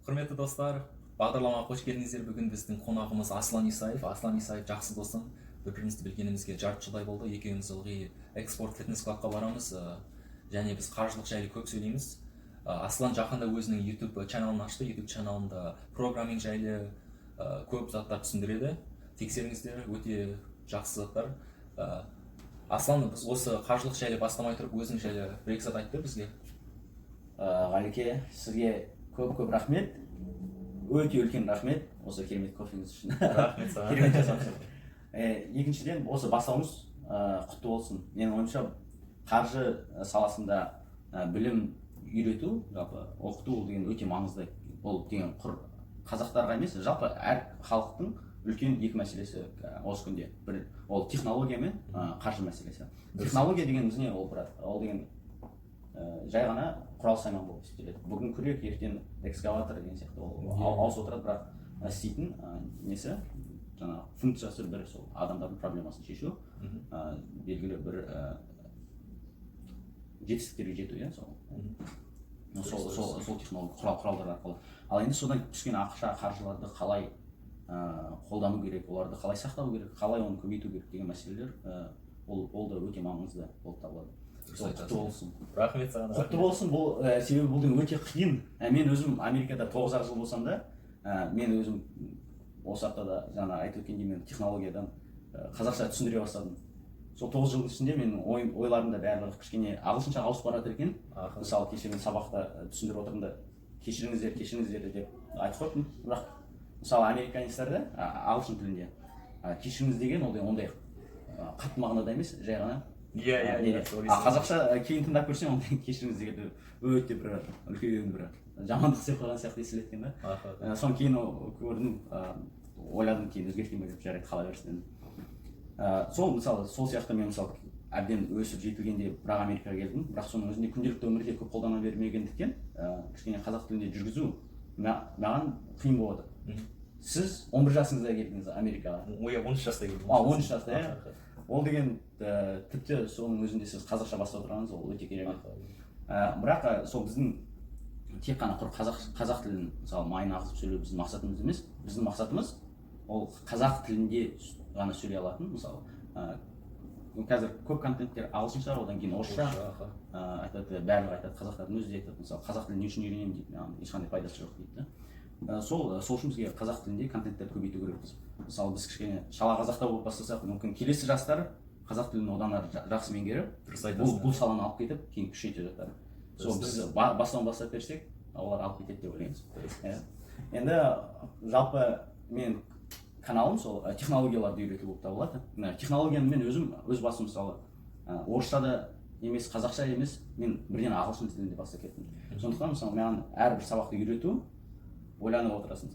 Құрметті достар, бағдарламаға қош келдіңіздер. Бүгін біздің қонағымыз Аслан Исаев. Аслан Исаев жақсы досым. Бір-бірімізді білгенімізге жарты жылдай болды. Екеуміз ылғи экспорт фитнес клубқа барамыз, және біз қаржылық жайлы көп сөйлейміз. Аслан жақында өзінің YouTube каналын ашты. YouTube каналында программинг жайлы көп заттар түсіндіреді. Тексеріңіздер, өте жақсы заттар. Аслан, біз осы қаржылық жайлы бастамай тұрып, өзің жайлы бір-екі зат айтты бізге. Ғалеке, сізге көп рахмет. Өте үлкен рахмет осы керемет кофеңіз үшін. Рахмет саған. Керемет жасапсыз. Екіншіден, осы бастауыңыз құтты болсын. Менің ойымша, қаржы саласында білім үйрету, жалпы оқыту деген өте маңызды. Ол деген құр қазақтарға емес, жалпы әр халықтың үлкен екі мәселесі осы күнде. Бір ол технология мен қаржы мәселесі. Технология дегеніміз не? Ол деген жай ғана құрал сайман болып істеледі. Бүгін күрек, ертең экскаватор деген сияқты ауыз отырады, бірақ істейтін несі жаңа функциясы бір сол адамдардың проблемасын шешу, белгілі бір жетістіктерге жету, сол технология құралдар арқылы. Ал енді содан түскен ақша, қаржыларды қалай қолдану керек, оларды қалай сақтау керек, қалай оны көбейту керек деген мәселелер ол да өте маңызды болып табылады. Құтты болсын. Рахмет саған. Құтты болсын. Бұл себебі бұл деген өте қиын. Мен өзім Америкада 9 жыл болсам да, мен өзім осы аптада жаңа айтып өткендей мен технологиядан қазақша түсіндіре бастадым. Сол 9 жылдың ішінде менің ойларымда барлығы кішкене ағылшынша ауысып бара жатыр екен. Мысалы кеше мен сабақта түсіндіріп отырмын да, кешіріңіздер деп айтып қойдым. Бірақ мысалы американецтерде ағылшын тілінде кешіріңіз деген ол ондай қатты мағынада емес, жай ғана. Қазақша кейін тыңдап көрсең, ондай кешіріңіз деген өте бір үлкен бір жамандық істеп қойған сияқты естіледі екен да. Соны кейін көрдім, ойладым, кейін өзгерткен деп жарайды, қала берсін. Сол мысалы сол сияқты мен мысалы әбден өсіп жетілгенде бірақ Америкаға келдім, бірақ соның өзінде күнделікті өмірде көп қолдана бермегендіктен кішкене қазақ тілінде жүргізу маған қиын болады. Сіз 11 жасыңызда келдіңіз Америкаға. 13 жаста келдім. 13 жаста, иә. Ол деген тіпті соның өзінде сіз қазақша бастап отырғаныңыз ол өте керемет. Бірақ сол біздің тек қана құр қазақ тілін мысалы майын ағызып сөйлеу біздің мақсатымыз емес. Біздің мақсатымыз ол қазақ тілінде ғана сөйлей алатын, мысалы қазір көп контенттер ағылшынша, одан кейін орысша айтады, барлығы айтады, қазақтардың өзі айтады, мысалы қазақ тілін не үшін үйренемін дейді, ешқандай пайдасы жоқ дейді. Сол үшін бізге қазақ тілінде контенттерді көбейту керекпіз. Мысалы біз кішкене шала қазақта болып бастасақ, мүмкін келесі жастар қазақ тілін одан ары жақсы меңгеріп, бұл саланы алып кетіп, кейін күшейте жатар. Сол біз бастауын бастап берсек, олар алып кетеді деп ойлаймыз. Енді жалпы мен каналым сол технологияларды үйрету болып табылады. Технологияны мен өз басым мысалы орысша да емес, қазақша емес, мен бірден ағылшын тілінде бастап кеттім. Сондықтан мысалы маған әрбір сабақты үйрету ойланып отырасың,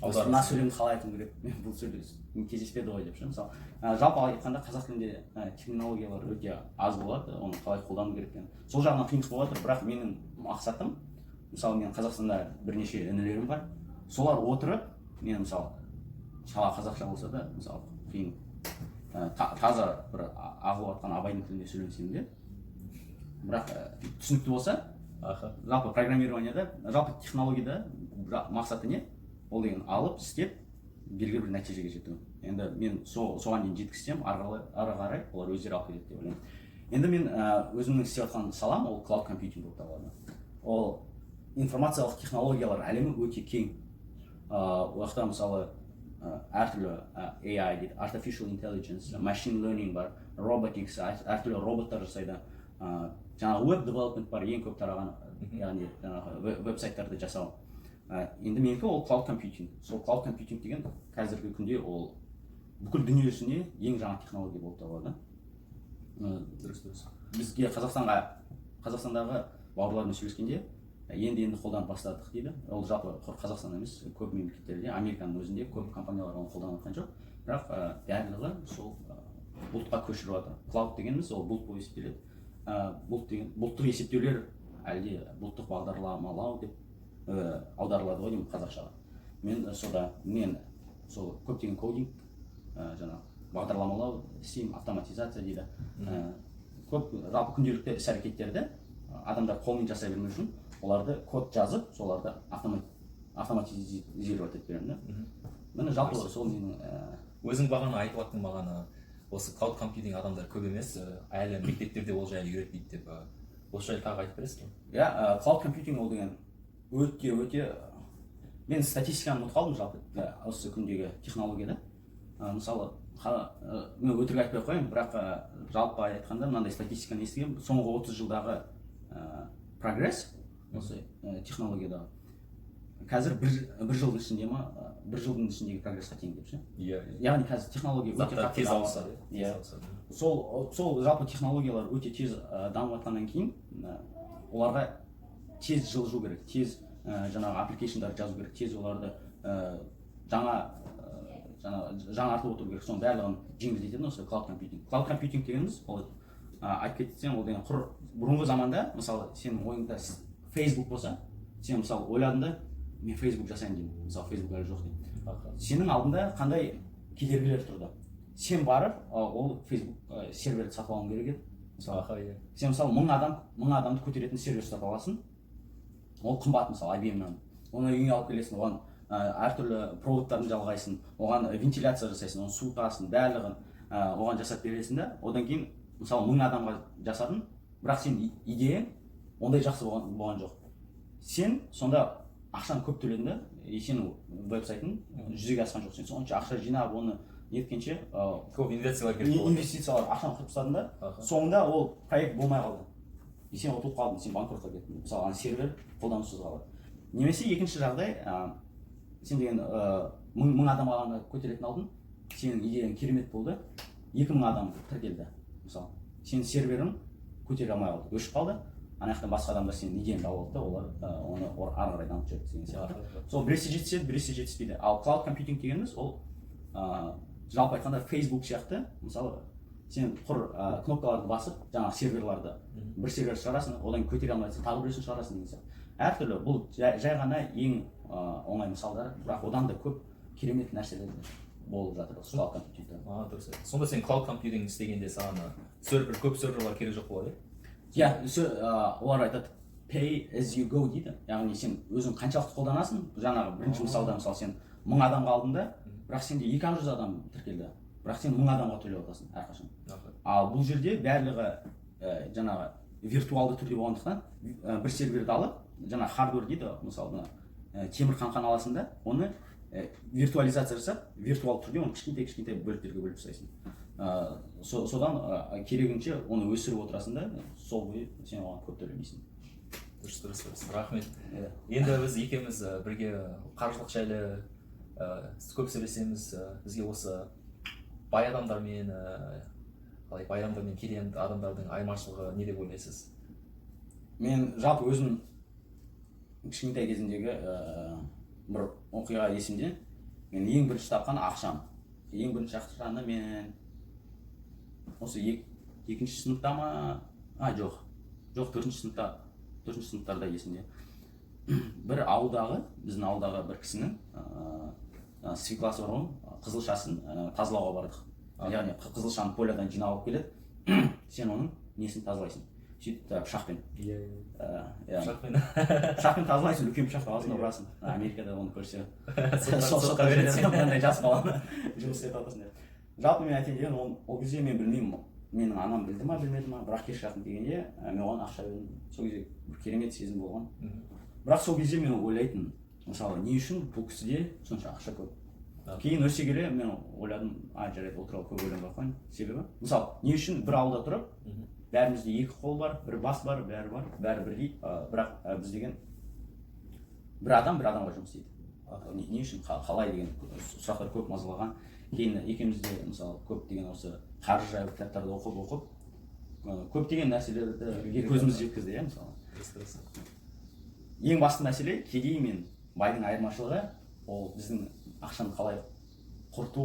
мысалы мына сөйлемді қалай айтуым керек, мен бұл сөйлем кездеспеді ғой деп ше. Мысалы жалпы айтқанда қазақ тілінде терминологиялар өте аз болады, оны қалай қолдану керек екенін. Сол жағынан қиындық болып жатыр, бірақ менің мақсатым, мысалы мен Қазақстанда бірнеше інілерім бар, солар отырып, мен мысалы шала қазақша болса да, мысалы қиын таза бір ағылып жатқан абайдың тілінде сөйлесем де, бірақ түсінікті болса, жалпы программированияда, жалпы технологияда мақсаты не? Ол деген алып, істеп, белгілі бір нәтижеге жету. Енді мен соған дейін жеткізсем, ары қарай олар өздері алып кетеді деп ойлаймын. Енді мен өзімнің істеп жатқан салам, ол cloud computing болып табылады. Ол информациялық технологиялар әлемі өте кең. Ол жақта мысалы әртүрлі AI дейді, artificial intelligence, machine learning бар, robotics, әртүрлі роботтар жасайды. Жаңағы web development бар, ең көп тараған, яғни веб-сайттарды жасау. Енді менікі ол cloud computing. Сол cloud computing деген қазіргі күнде ол бүкіл дүниесіне ең жаңа технология болып табылады. Бізге Қазақстандағы бауырлармен сөйлескенде енді қолданып бастадық дейді. Ол жалпы Қазақстан емес, көп мемлекеттерде, Американың өзінде көп компаниялар оны қолданып жатқан жоқ. Бірақ барлығы сол бұлтқа көшіріп жатыр. Cloud дегеніміз ол бұлт болып есептеледі. Бұлттық есептеулер әлде бұлттық бағдарламалау деп аударылады ғой деймін қазақшаға. Мен сол көптеген кодинг, жаңа бағдарламалау істеймін, автоматизация дейді. Көп жалпы күнделікті іс әрекеттерді адамдар қолмен жасай бермеу үшін оларды код жазып, соларды автоматизировать етіп беремін да. Міне жалпы сол менің өзің бағана айтып жаттың маған осы клауд компьютинг адамдар көп емес, әлі мектептерде ол жайлы үйретпейді деп. Осы жайлы тағы айтып бересіз бе? Иә, клауд компьютинг ол деген өте мен статистиканы ұмытып қалдым жалпы осы күндегі технологияда. Мысалы мен өтірік айтпай ақ қояйын, бірақ жалпы айтқанда мынандай статистиканы естігенмін. Соңғы 30 жылдағы прогресс осы технологиядағы қазір бір жылдың ішінде бір жылдың ішіндегі прогрессқа тең деп ше. Иә. Яғни қазір технология өте тез ауысады. Иә. Сол жалпы технологиялар өте тез дамып жатқаннан кейін оларға тез жылжу керек, тез жаңағы аппликейшндарды жазу керек, тез оларды жаңартып отыру керек. Соның барлығын жеңілдетеді осы клауд компьютинг. Клауд компьютинг дегеніміз ол айтып кетсем, ол деген бұрынғы заманда мысалы сенің ойыңда Facebook болса, сен мысалы ойладың да мен Facebook жасаймын деймін. Мысалы Facebook әлі жоқ деймін. Сенің алдында қандай кедергілер тұрды? Сен барып ол Facebook серверді сатып алуың керек еді. Мысалы сен мысалы 1000 адамды көтеретін сервер сатып аласың. Ол қымбат, мысалы IBM-нан. Оны үйіңе алып келесің, оған әртүрлі проводтарын жалғайсың, оған вентиляция жасайсың, оны суытасың, барлығын оған жасап бересің да. Одан кейін мысалы 1000 адамға жасадың, бірақ сен идеяң ондай жақсы болған жоқ. Сен сонда ақшаны көп төледің да, сенің веб-сайтың жүзеге асқан жоқ. Сен сонша ақша жинап, оны неткенше көп инвестициялар керек болды. Инвестициялар ақшаны құрып тастадың да, соңында ол проект болмай қалды. Сен ұтылып қалдың, сен банкротқа кеттің. Мысалы сервер қолданусыз қалды. Немесе екінші жағдай, сен деген 1000 адам ғана көтеретін алдың, сенің идеяң керемет болды, 2000 адам тіркелді. Мысалы сен серверің көтере алмай қалды, өшіп қалды. Ана жақтан басқа адамдар сенің идеяңды алып алды да, олар оны ары қарай дамытып жүрді деген сияқты. Сол біресе жетіседі, біресе жетіспейді. Ал клауд компьютинг дегеніміз ол жалпы айтқанда Facebook сияқты, мысалы сен кнопкаларды басып, жаңағы серверларды бір сервер шығарасың, одан көтере алмайсың, тағы біреусін шығарасың деген сияқты. Әртүрлі, бұл жай ғана ең оңай мысалдар, бірақ одан да көп керемет нәрселер болып жатыр клауд компьютингте. Дұрыс. Сонда сен клауд компьютинг істегенде саған көп серверлар керек жоқ болады? Иә, олар айтады pay as you go дейді. Яғни сен өзің қаншалықты қолданасың, жаңағы бірінші мысалда мысалы сен 1000 адамға алдың да, бірақ сенде 200 адам тіркелді. Бірақ сен 1000 адамға төлеп отырсың әрқашан. Ал бұл жерде барлығы жаңағы виртуалды түрде болғандықтан бір серверді алып, жаңағы хардвер дейді, мысалы темір қаңқан аласың да, оны виртуализация жасап, виртуал түрде оны кішкентай бөліктерге бөліп тастайсың. Содан керегінше оны өсіріп отырасың да, сол бойы сен оған көп төлемейсің. Дұрыс. Рахмет. Енді біз екеуміз бірге қаржылық жайлы көп сөйлесеміз. Бізге осы бай адамдармен кедей адамдардың айырмашылығы не деп ойлайсыз? Мен жалпы өзім кішкентай кезімдегі бір оқиға есімде. Мен ең бірінші тапқан ақшам. Ең бірінші ақшаны мен осы екінші сыныпта ма? Жоқ, төртінші сыныптарда есімде. Бір ауылдағы, біздің ауылдағы бір кісінің свекласы бар ғой, қызылшасын тазалауға бардық. Яғни қызылшаны полядан жинап алып келеді, сен оның несін тазалайсың. Сөйтіп пышақпен. Пышақпен тазалайсың, үлкен пышақты аузына ұрасың. Америкада оны көрсе. Сотқа береді, мынандай жас баланы жұмыс істетіп отырсың деп. Жалпы мен айтайын деген, ол кезде мен білмеймін, менің анам білді ма, білмеді ма, бірақ кеш жақын дегенде мен оған ақша бердім. Сол кезде бір керемет сезім болған. Бірақ сол кезде мен ойлайтын, мысалы, не үшін бұл кісіде сонша ақша көп? Кейін өсе келе мен ойладым, жарайды, ол туралы көп ойланбай қояйын. Себебі, мысалы, не үшін бір ауылда тұрып, бәрімізде екі қол бар, бір бас бар, бәрі бірдей, бірақ біз деген бір адамға жұмыс істейді. Не үшін, қалай деген сұрақтар көп мазалаған. Кейін екеумізде мысалы көп деген осы қаржы жайлы кітаптарды оқып көптеген нәрселерді көзіміз жеткізді, иә, мысалы. Ең басты мәселе кедей мен байдың айырмашылығы ол біздің ақшаны қалай құрту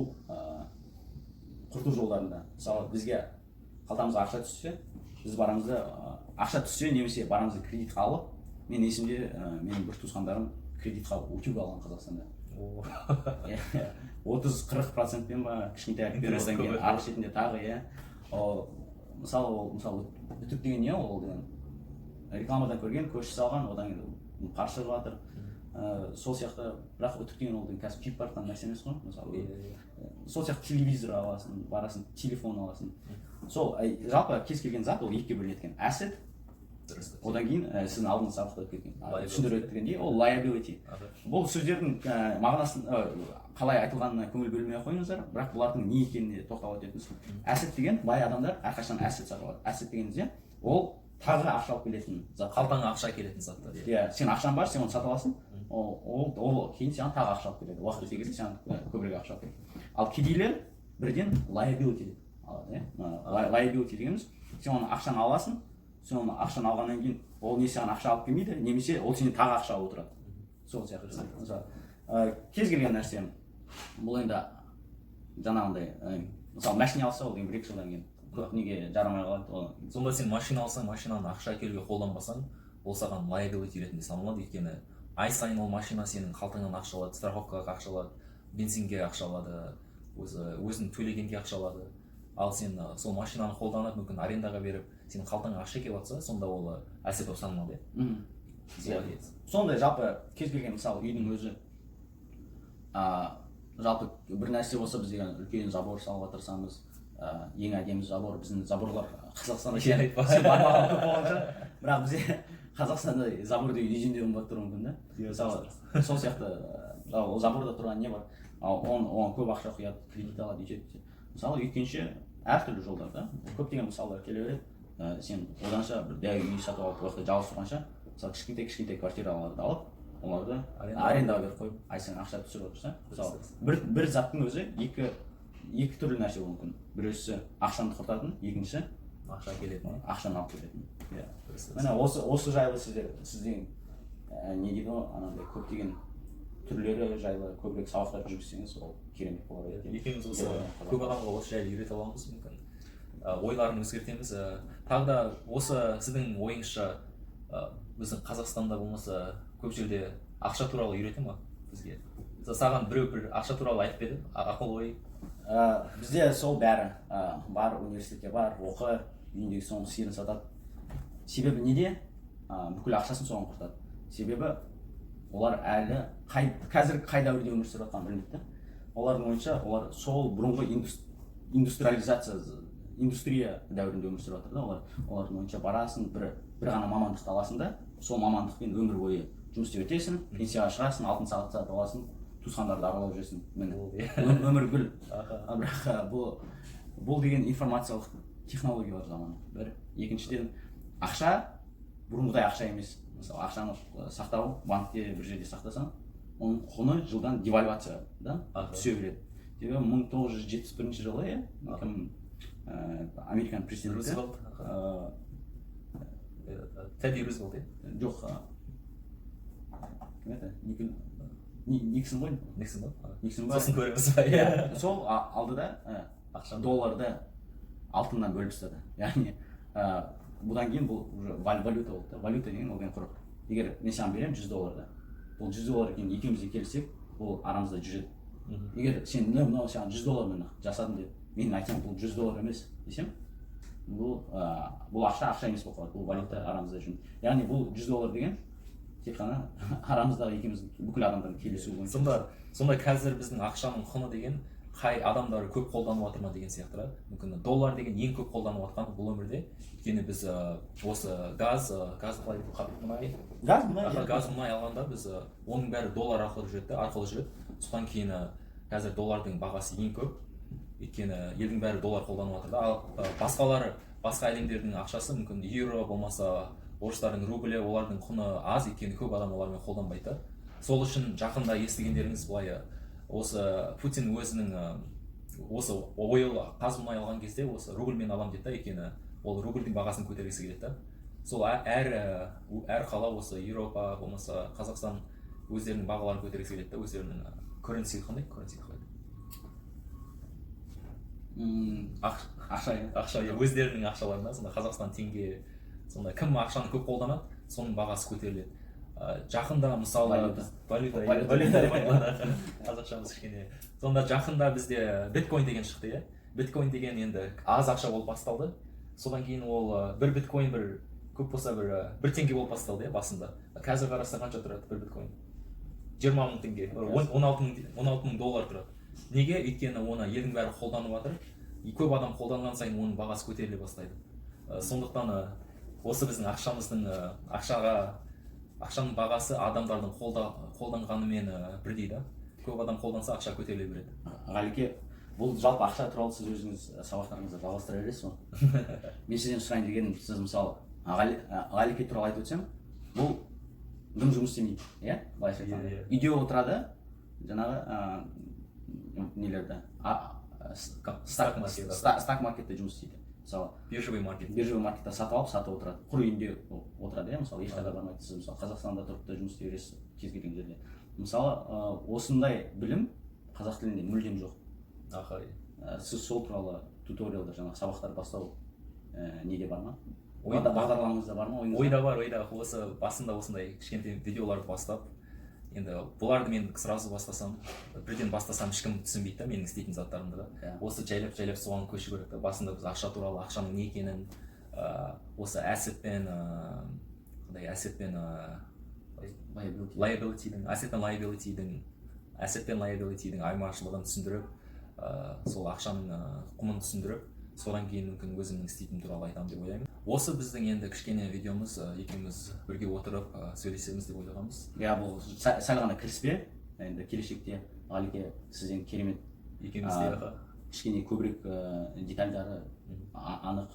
жолдарында. Мысалы, бізге қалтамызға ақша түссе, біз барамыз да ақша түссе немесе барамыз да кредитқа алып, мен есімде менің бір туысқандарым кредитқа утюг алған Қазақстанда. 30-40%-пен ба, кішкентай әріппен, одан кейін арғы шетінде тағы, иә. Мысалы, үтік деген не ол деген? Рекламадан көрген, көші салған, одан кейін қарсы жатыр. сол сияқты, бірақ үтіктеген ол қазір күйіп бара жатқан нәрсе емес қой. Мысалы сол сияқты телевизор аласың, барасың, телефон аласың. Сол жалпы кез келген зат ол екіге бөлінеді екен. Asset, одан кейін сіздің алдыңыз сабақта өткен түсіндіріп өткендей ол liability. Бұл сөздердің мағынасын қалай айтылғанына көңіл бөлмей ақ қойыңыздар, бірақ бұлардың не екеніне тоқталып өтеміз. Asset деген бай адамдар әрқашан asset сатып алады. Asset дегенде ол тағы ақша алып келетін зат. Қалтаңа ақша келетін заттар. Иә, сен ақшаң бар, сен оны сатып аласың. Ол кейін саған тағы ақша алып келеді. Уақыт өте келе саған көбірек ақша алып келеді. Ал кедейлер бірден liability деп алады, иә. Liability дегеніміз сен оны ақшаны аласың, сен оны ақшаны алғаннан кейін ол не саған ақша алып келмейді, немесе ол сенен тағы ақша алып отырады. Сол сияқты. Мысалы, кез келген нәрсе бұл енді жаңағындай, мысалы машина алса ол деген 1-2 жылдан кейін көп неге жарамай қалады. Сонда сен машина алсаң, машинаны ақша әкелуге қолданбасаң, ол саған liability ретінде саналады. Өйткені ай сайын ол машина сенің қалтаңнан ақша алады, страховкаға ақша алады, бензинге ақша алады, өзің төлегенге ақша алады. Ал сен сол машинаны қолданып, мүмкін арендаға беріп, сенің қалтаңа ақша келіп жатса, сонда ол asset болып саналады. Сондай жалпы кез келген мысалы үйдің өзі жалпы бір нәрсе болса, біз деген үлкен забор салуға тырысамыз. Ең әдемі забор, біздің заборлар Қазақстанда сен бармаған көп болған шығар, бірақ бізде Қазақстанда забор деген ежендеу болып тұруы мүмкін да. Мысалы сол сияқты заборда тұрған не бар, оған көп ақша құяды, кредит алады, өйтеді. Мысалы өйткенше әртүрлі жолдарда көптеген мысалдар келе береді. Сен оданша бір дәу үй сатып алып, уақытта жалғыз тұрғанша, мысалы кішкентай квартираларды алып, оларды арендаға беріп қойып, ай сайын ақша түсіріп отырса, мысалы бір заттың өзі екі түрлі нәрсе болуы мүмкін. Біреусі ақшаны құртатын, екіншісі ақша келетін, ақшаны алып келетін. Міне осы жайлы сізден не дейді ғой, анандай көптеген түрлері жайлы көбірек сабақтар жүргізсеңіз, ол керемет болады. Екеуміз осы көп адамға осы жайлы үйрете аламыз, мүмкін ойларын өзгертеміз. Тағы да осы сіздің ойыңызша біздің Қазақстанда болмаса көп жерде ақша туралы үйрете ма бізге? Саған біреу бір ақша туралы айтып берді, ақыл ой? Бізде сол бәрі бар, университетке бар, оқы, үйіндегі соңғы сиырын сатады. Себебі неде? Бүкіл ақшасын соған құртады. Себебі олар әлі қазір қай дәуірде өмір сүріп жатқанын білмейді. Олардың ойынша олар сол бұрынғы индустрия дәуірінде өмір сүріп жатыр да. Олардың ойынша барасың, бір ғана мамандықты аласың да, сол мамандықпен өмір бойы жұмыс істеп өтесің, пенсияға шығасың, алтын сағат сатып аласың, туысқандарды аралап жүресің. Өмір гүл. Бірақ бұл деген информациялық технологиялар заманы. Бір. Екіншіден, ақша бұрынғыдай ақша емес. Мысалы, ақшаны сақтау, банкте бір жерде сақтасаң, оның құны жылдан девальвациядан түсе береді. Себебі 1971 жылы, Американ президенті Тедди Рузвельт, жоқ, Никсон ғой? Никсон ба? Сосын көреміз ба? Сол алдыда долларды алтыннан бөліп тастады. Яғни бұдан кейін бұл валюта болды. Валюта деген ол деген құрық. Егер мен саған беремін $100, бұл $100 кейін екеумізде келісек, бұл арамызда жүреді. Егер сен мынау саған $100 жасадым деп, мен айтсам бұл $100 емес десем, бұл ақша емес болып қалады, бұл валюта арамызда жүреді. Яғни бұл $100 деген тек қана арамыздағы екеуміз бүкіл адамдардың келісуі бойынша. Сонда қазір біздің ақшаның құны деген қай адамдар көп қолданып жатыр ма деген сияқты. Мүмкін доллар деген ең көп қолданып жатқан бұл өмірде. Өйткені біз осы газ мұнай алғанда біз оның бәрі доллар арқылы жүреді. Содан кейін қазір доллардың бағасы ең көп. Өйткені елдің бәрі доллар қолданып жатыр да. Ал басқа әлемдердің ақшасы мүмкін еуро болмаса орыстардың рублі, олардың құны аз, өйткені көп адам олармен қолданбайды. Сол үшін жақында естігендеріңіз былай, осы Путин өзінің осы ойл қаз мұнай алған кезде осы рубльмен алам дейді, өйткені ол рубльдің бағасын көтергісі келеді. Сол әр қала осы Еуропа болмаса Қазақстан өздерінің бағаларын көтергісі келеді, өздерінің currency қандай? Ақша, өздерінің ақшаларына, сонда Қазақстан теңге, сонда кім ақшаны көп қолданады, соның бағасы көтеріледі. Жақында мысалы валюта қазақшамыз кішкене. Сонда жақында бізде биткоин деген шықты, биткоин деген енді аз ақша болып басталды. Содан кейін ол бір биткоин көп болса бір теңге болып басталды басында. Қазір қараса қанша тұрады бір биткоин? 20 мың теңге 16 мың доллар тұрады. Неге? Өйткені оны елдің бәрі қолданып жатыр. Көп адам қолданған сайын оның бағасы көтеріле бастайды. Сондықтан осы біздің ақшаның бағасы адамдардың қолданғанымен бірдей да. Көп адам қолданса ақша көтеріле береді. Ғалике, бұл жалпы ақша туралы сіз өзіңіз сабақтарыңызды жалғастыра бересіз ғой? Мен сізден сұрайын дегенім, сіз мысалы Ғалике туралы айтып өтсем, бұл дым жұмыс істемейді, иә? Былайша айтқанда. Үйде отырады, жаңағы нелерді, стак маркетте жұмыс істейді. Мысалы биржевой маркетте сатып алып, сатып отырады. Құр үйінде отырады, иә? Мысалы ешқайда бармайды. Сіз мысалы Қазақстанда тұрып та жұмыс істей бересіз кез келген жерде. Мысалы осындай білім қазақ тілінде мүлдем жоқ. Сіз сол туралы туториалдар, жаңағы сабақтар бастау неде бар ма? Бағдарламаңызда бар ма? Ойда бар. Осы басында осындай кішкентай видеоларды бастап, енді бұларды мен сразу бірден бастасам ешкім түсінбейді да менің істейтін заттарымды да. Осы жайлап соған көшу керек та. Басында біз ақша туралы, ақшаның не екенін, осы asset пен liability'дің айырмашылығын түсіндіріп, сол ақшаның құнын түсіндіріп, содан кейін мүмкін өзімнің істейтінім туралы айтамын деп ойлаймын. Осы біздің енді кішкене видеомыз, екеуміз бірге отырып сөйлесеміз деп ойлағанбыз. Иә, бұл сәл ғана кіріспе. Енді келешекте Ғалике сізден керемет кішкене көбірек детальдары анық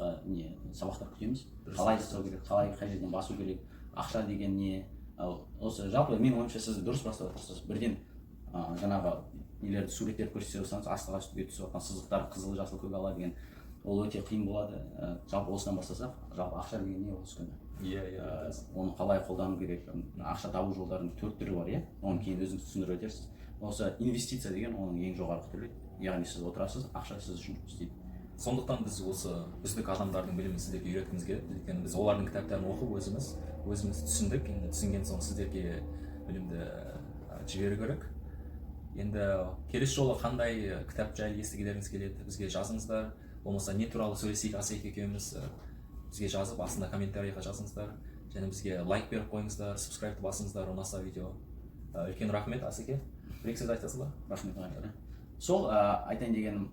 сабақтар күтеміз. Қалай жасау керек, қалай қай жерден басу керек, ақша деген не. Осы жалпы менің ойымша сіз дұрыс бастап отырсыз. Бірден жаңағы нелерді суреттерді көрсете отырсаңыз, астыға үстіге түсіп жатқан сызықтар, қызыл, жасыл, көк, ала деген, ол өте қиын болады. Жалпы осыдан бастасақ, жалпы ақша деген не осы күні? Оны қалай қолдану керек, ақша табу жолдарының 4 түрі бар, иә? Оны кейін өзіңіз түсіндіріп өтерсіз. Осы инвестиция деген оның ең жоғарғы түрі. Яғни сіз отырасыз, ақша сіз үшін істейді. Сондықтан біз осы үздік адамдардың білімін сіздерге үйреткіміз келеді. Өйткені біз олардың кітаптарын оқып өзіміз түсіндік. Енді түсінген соң сіздерге білімді жіберу керек. Енді келесі жолы қандай кітап жайлы естігілеріңіз келеді, бізге жазыңыздар. Болмаса не туралы сөйлесейік Асек екеуміз, бізге жазып, астында комментарийға жазыңыздар. Және бізге лайк беріп қойыңыздар, subscribe басыңыздар, ұнаса видео. Үлкен рахмет Асеке. Бір-екі сөз айтасыз ба? Рахмет. Сол айтайын дегенім,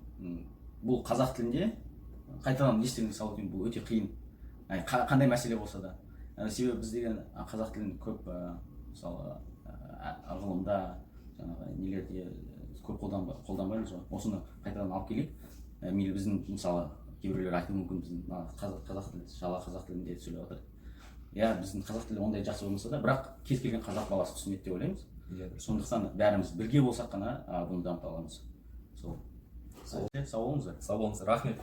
бұл қазақ тілінде қайтадан естеріңізге салып өтейін, бұл өте қиын. Қандай мәселе болса да. Себебі біз деген қазақ тілін көп мысалы ғылымда жаңағы нелерде көп қолданбаймыз ғой. Осыны қайтадан алып келейік. Мейлі біздің мысалы кейбіреулер айтуы мүмкін біздің қазақ тілі, шала қазақ тілінде сөйлеп жатыр. Иә, біздің қазақ тілі ондай жақсы болмаса да, бірақ кез келген қазақ баласы түсінеді деп ойлаймыз. Сондықтан бәріміз бірге болсақ қана бұны дамыта аламыз. Сау болыңыздар. Рахмет.